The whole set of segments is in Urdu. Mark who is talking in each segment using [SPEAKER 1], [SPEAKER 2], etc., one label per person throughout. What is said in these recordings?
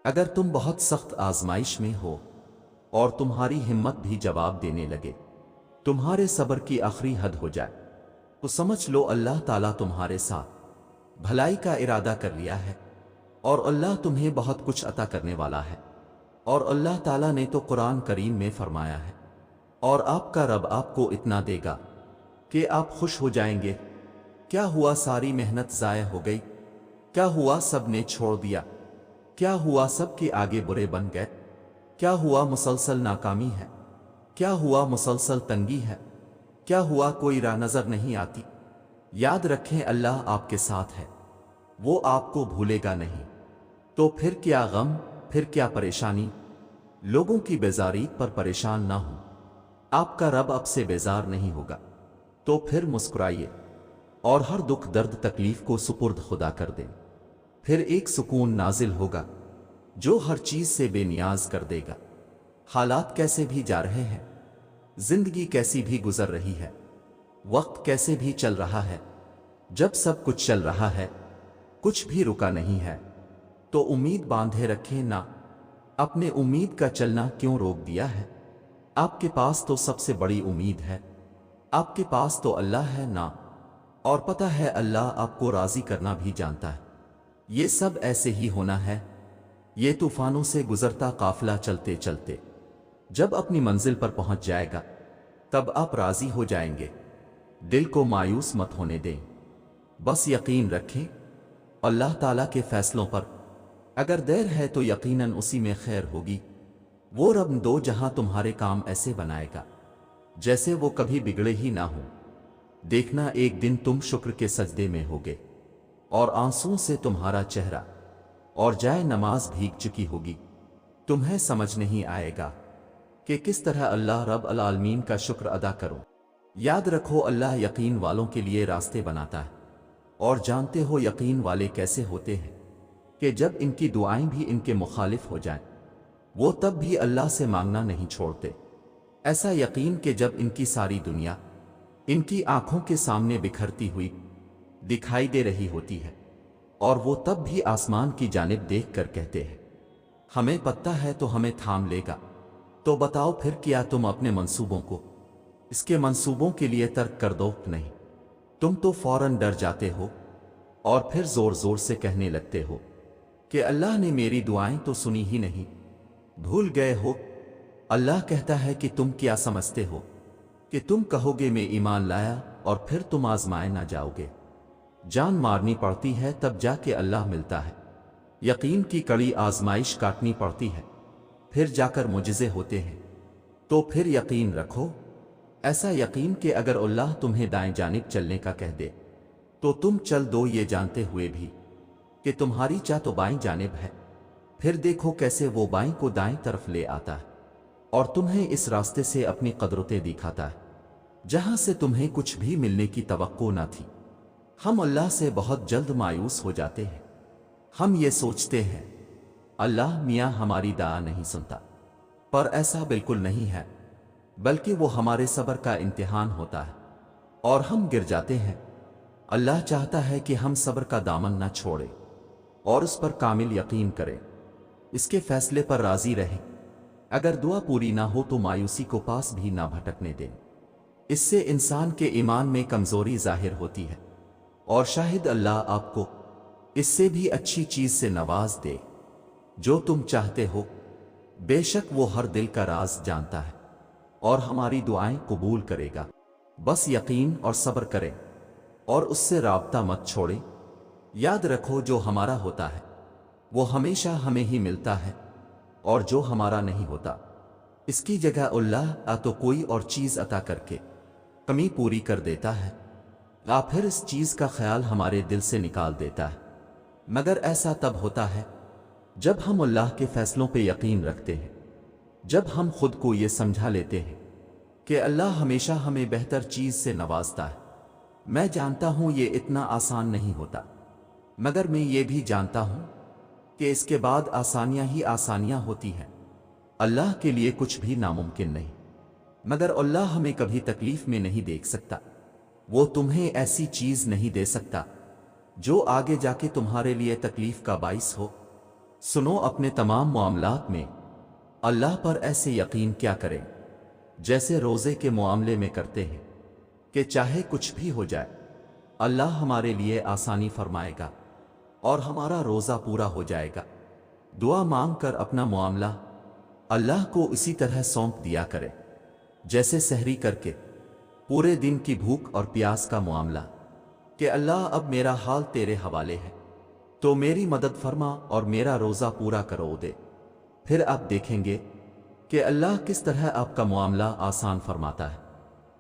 [SPEAKER 1] اگر تم بہت سخت آزمائش میں ہو اور تمہاری ہمت بھی جواب دینے لگے، تمہارے صبر کی آخری حد ہو جائے، تو سمجھ لو اللہ تعالیٰ تمہارے ساتھ بھلائی کا ارادہ کر لیا ہے، اور اللہ تمہیں بہت کچھ عطا کرنے والا ہے۔ اور اللہ تعالیٰ نے تو قرآن کریم میں فرمایا ہے، اور آپ کا رب آپ کو اتنا دے گا کہ آپ خوش ہو جائیں گے۔ کیا ہوا ساری محنت ضائع ہو گئی؟ کیا ہوا سب نے چھوڑ دیا؟ کیا ہوا سب کے آگے برے بن گئے؟ کیا ہوا مسلسل ناکامی ہے؟ کیا ہوا مسلسل تنگی ہے؟ کیا ہوا کوئی راہ نظر نہیں آتی؟ یاد رکھیں اللہ آپ کے ساتھ ہے، وہ آپ کو بھولے گا نہیں۔ تو پھر کیا غم، پھر کیا پریشانی؟ لوگوں کی بیزاری پر پریشان نہ ہوں، آپ کا رب اب سے بیزار نہیں ہوگا۔ تو پھر مسکرائیے اور ہر دکھ درد تکلیف کو سپرد خدا کر دیں، پھر ایک سکون نازل ہوگا جو ہر چیز سے بے نیاز کر دے گا۔ حالات کیسے بھی جا رہے ہیں، زندگی کیسی بھی گزر رہی ہے، وقت کیسے بھی چل رہا ہے، جب سب کچھ چل رہا ہے، کچھ بھی رکا نہیں ہے، تو امید باندھے رکھیں نہ۔ اپنے امید کا چلنا کیوں روک دیا ہے؟ آپ کے پاس تو سب سے بڑی امید ہے، آپ کے پاس تو اللہ ہے نا، اور پتہ ہے اللہ آپ کو راضی کرنا بھی جانتا ہے۔ یہ سب ایسے ہی ہونا ہے، یہ طوفانوں سے گزرتا قافلہ چلتے چلتے جب اپنی منزل پر پہنچ جائے گا تب آپ راضی ہو جائیں گے۔ دل کو مایوس مت ہونے دیں، بس یقین رکھیں اللہ تعالیٰ کے فیصلوں پر۔ اگر دیر ہے تو یقیناً اسی میں خیر ہوگی۔ وہ رب دو جہاں تمہارے کام ایسے بنائے گا جیسے وہ کبھی بگڑے ہی نہ ہوں۔ دیکھنا ایک دن تم شکر کے سجدے میں ہوگے اور آنسوں سے تمہارا چہرہ اور جائے نماز بھیگ چکی ہوگی۔ تمہیں سمجھ نہیں آئے گا کہ کس طرح اللہ رب العالمین کا شکر ادا کرو۔ یاد رکھو اللہ یقین والوں کے لیے راستے بناتا ہے، اور جانتے ہو یقین والے کیسے ہوتے ہیں کہ جب ان کی دعائیں بھی ان کے مخالف ہو جائیں وہ تب بھی اللہ سے مانگنا نہیں چھوڑتے۔ ایسا یقین کہ جب ان کی ساری دنیا ان کی آنکھوں کے سامنے بکھرتی ہوئی دکھائی دے رہی ہوتی ہے، اور وہ تب بھی آسمان کی جانب دیکھ کر کہتے ہیں ہمیں پتہ ہے تو ہمیں تھام لے گا۔ تو بتاؤ پھر کیا تم اپنے منصوبوں کو اس کے منصوبوں کے لیے ترک کر دو؟ نہیں، تم تو فوراً ڈر جاتے ہو اور پھر زور زور سے کہنے لگتے ہو کہ اللہ نے میری دعائیں تو سنی ہی نہیں۔ بھول گئے ہو اللہ کہتا ہے کہ تم کیا سمجھتے ہو کہ تم کہو گے میں ایمان لایا اور پھر تم آزمائے نہ جاؤ گے؟ جان مارنی پڑتی ہے تب جا کے اللہ ملتا ہے، یقین کی کڑی آزمائش کاٹنی پڑتی ہے پھر جا کر معجزے ہوتے ہیں۔ تو پھر یقین رکھو، ایسا یقین کہ اگر اللہ تمہیں دائیں جانب چلنے کا کہہ دے تو تم چل دو، یہ جانتے ہوئے بھی کہ تمہاری چاہ تو بائیں جانب ہے۔ پھر دیکھو کیسے وہ بائیں کو دائیں طرف لے آتا ہے اور تمہیں اس راستے سے اپنی قدرتیں دکھاتا ہے جہاں سے تمہیں کچھ بھی ملنے کی توقع نہ تھی۔ ہم اللہ سے بہت جلد مایوس ہو جاتے ہیں، ہم یہ سوچتے ہیں اللہ میاں ہماری دعا نہیں سنتا، پر ایسا بالکل نہیں ہے، بلکہ وہ ہمارے صبر کا امتحان ہوتا ہے اور ہم گر جاتے ہیں۔ اللہ چاہتا ہے کہ ہم صبر کا دامن نہ چھوڑیں اور اس پر کامل یقین کریں، اس کے فیصلے پر راضی رہیں۔ اگر دعا پوری نہ ہو تو مایوسی کو پاس بھی نہ بھٹکنے دیں، اس سے انسان کے ایمان میں کمزوری ظاہر ہوتی ہے، اور شاہد اللہ آپ کو اس سے بھی اچھی چیز سے نواز دے جو تم چاہتے ہو۔ بے شک وہ ہر دل کا راز جانتا ہے اور ہماری دعائیں قبول کرے گا۔ بس یقین اور صبر کریں اور اس سے رابطہ مت چھوڑیں۔ یاد رکھو جو ہمارا ہوتا ہے وہ ہمیشہ ہمیں ہی ملتا ہے، اور جو ہمارا نہیں ہوتا اس کی جگہ اللہ تو کوئی اور چیز عطا کر کے کمی پوری کر دیتا ہے، پھر اس چیز کا خیال ہمارے دل سے نکال دیتا ہے۔ مگر ایسا تب ہوتا ہے جب ہم اللہ کے فیصلوں پہ یقین رکھتے ہیں، جب ہم خود کو یہ سمجھا لیتے ہیں کہ اللہ ہمیشہ ہمیں بہتر چیز سے نوازتا ہے۔ میں جانتا ہوں یہ اتنا آسان نہیں ہوتا، مگر میں یہ بھی جانتا ہوں کہ اس کے بعد آسانیاں ہی آسانیاں ہوتی ہیں۔ اللہ کے لیے کچھ بھی ناممکن نہیں، مگر اللہ ہمیں کبھی تکلیف میں نہیں دیکھ سکتا۔ وہ تمہیں ایسی چیز نہیں دے سکتا جو آگے جا کے تمہارے لیے تکلیف کا باعث ہو۔ سنو اپنے تمام معاملات میں اللہ پر ایسے یقین کیا کریں جیسے روزے کے معاملے میں کرتے ہیں کہ چاہے کچھ بھی ہو جائے اللہ ہمارے لیے آسانی فرمائے گا اور ہمارا روزہ پورا ہو جائے گا۔ دعا مانگ کر اپنا معاملہ اللہ کو اسی طرح سونپ دیا کرے جیسے سحری کر کے پورے دن کی بھوک اور پیاس کا معاملہ کہ اللہ اب میرا حال تیرے حوالے ہے، تو میری مدد فرما اور میرا روزہ پورا کرو دے۔ پھر آپ دیکھیں گے کہ اللہ کس طرح آپ کا معاملہ آسان فرماتا ہے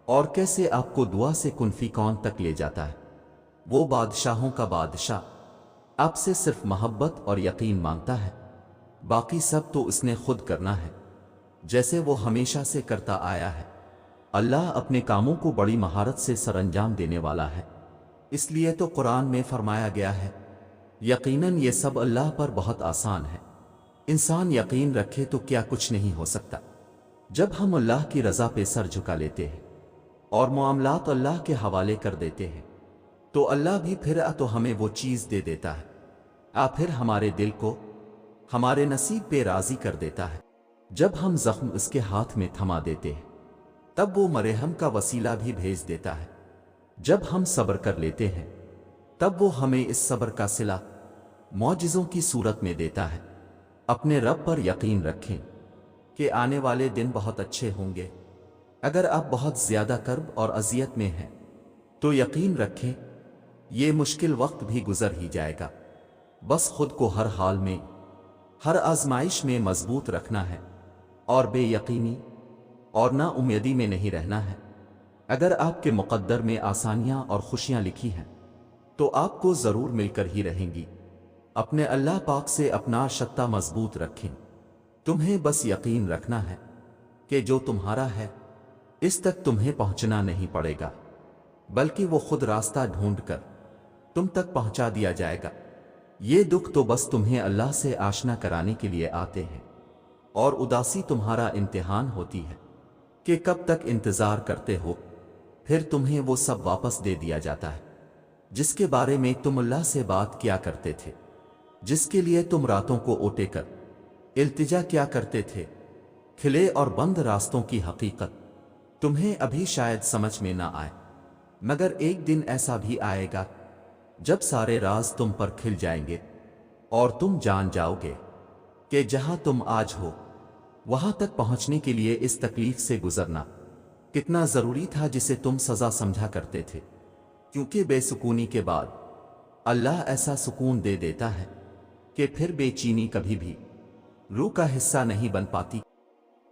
[SPEAKER 1] اور کیسے آپ کو دعا سے کن فی کون تک لے جاتا ہے۔ وہ بادشاہوں کا بادشاہ آپ سے صرف محبت اور یقین مانگتا ہے، باقی سب تو اس نے خود کرنا ہے جیسے وہ ہمیشہ سے کرتا آیا ہے۔ اللہ اپنے کاموں کو بڑی مہارت سے سر انجام دینے والا ہے، اس لیے تو قرآن میں فرمایا گیا ہے یقیناً یہ سب اللہ پر بہت آسان ہے۔ انسان یقین رکھے تو کیا کچھ نہیں ہو سکتا۔ جب ہم اللہ کی رضا پہ سر جھکا لیتے ہیں اور معاملات اللہ کے حوالے کر دیتے ہیں تو اللہ بھی پھر تو ہمیں وہ چیز دے دیتا ہے، پھر ہمارے دل کو ہمارے نصیب پہ راضی کر دیتا ہے۔ جب ہم زخم اس کے ہاتھ میں تھما دیتے ہیں تب وہ مرہم کا وسیلہ بھی بھیج دیتا ہے۔ جب ہم صبر کر لیتے ہیں تب وہ ہمیں اس صبر کا صلہ معجزوں کی صورت میں دیتا ہے۔ اپنے رب پر یقین رکھیں کہ آنے والے دن بہت اچھے ہوں گے۔ اگر آپ بہت زیادہ کرب اور اذیت میں ہیں تو یقین رکھیں یہ مشکل وقت بھی گزر ہی جائے گا۔ بس خود کو ہر حال میں ہر آزمائش میں مضبوط رکھنا ہے اور بے یقینی اور نا امیدی میں نہیں رہنا ہے۔ اگر آپ کے مقدر میں آسانیاں اور خوشیاں لکھی ہیں تو آپ کو ضرور مل کر ہی رہیں گی۔ اپنے اللہ پاک سے اپنا شتہ مضبوط رکھیں۔ تمہیں بس یقین رکھنا ہے کہ جو تمہارا ہے اس تک تمہیں پہنچنا نہیں پڑے گا، بلکہ وہ خود راستہ ڈھونڈ کر تم تک پہنچا دیا جائے گا۔ یہ دکھ تو بس تمہیں اللہ سے آشنا کرانے کے لیے آتے ہیں، اور اداسی تمہارا امتحان ہوتی ہے کہ کب تک انتظار کرتے ہو، پھر تمہیں وہ سب واپس دے دیا جاتا ہے جس کے بارے میں تم اللہ سے بات کیا کرتے تھے، جس کے لیے تم راتوں کو اوٹے کر التجا کیا کرتے تھے۔ کھلے اور بند راستوں کی حقیقت تمہیں ابھی شاید سمجھ میں نہ آئے، مگر ایک دن ایسا بھی آئے گا جب سارے راز تم پر کھل جائیں گے اور تم جان جاؤ گے کہ جہاں تم آج ہو وہاں تک پہنچنے کے لیے اس تکلیف سے گزرنا کتنا ضروری تھا جسے تم سزا سمجھا کرتے تھے، کیونکہ بے سکونی کے بعد اللہ ایسا سکون دے دیتا ہے کہ پھر بے چینی کبھی بھی روح کا حصہ نہیں بن پاتی۔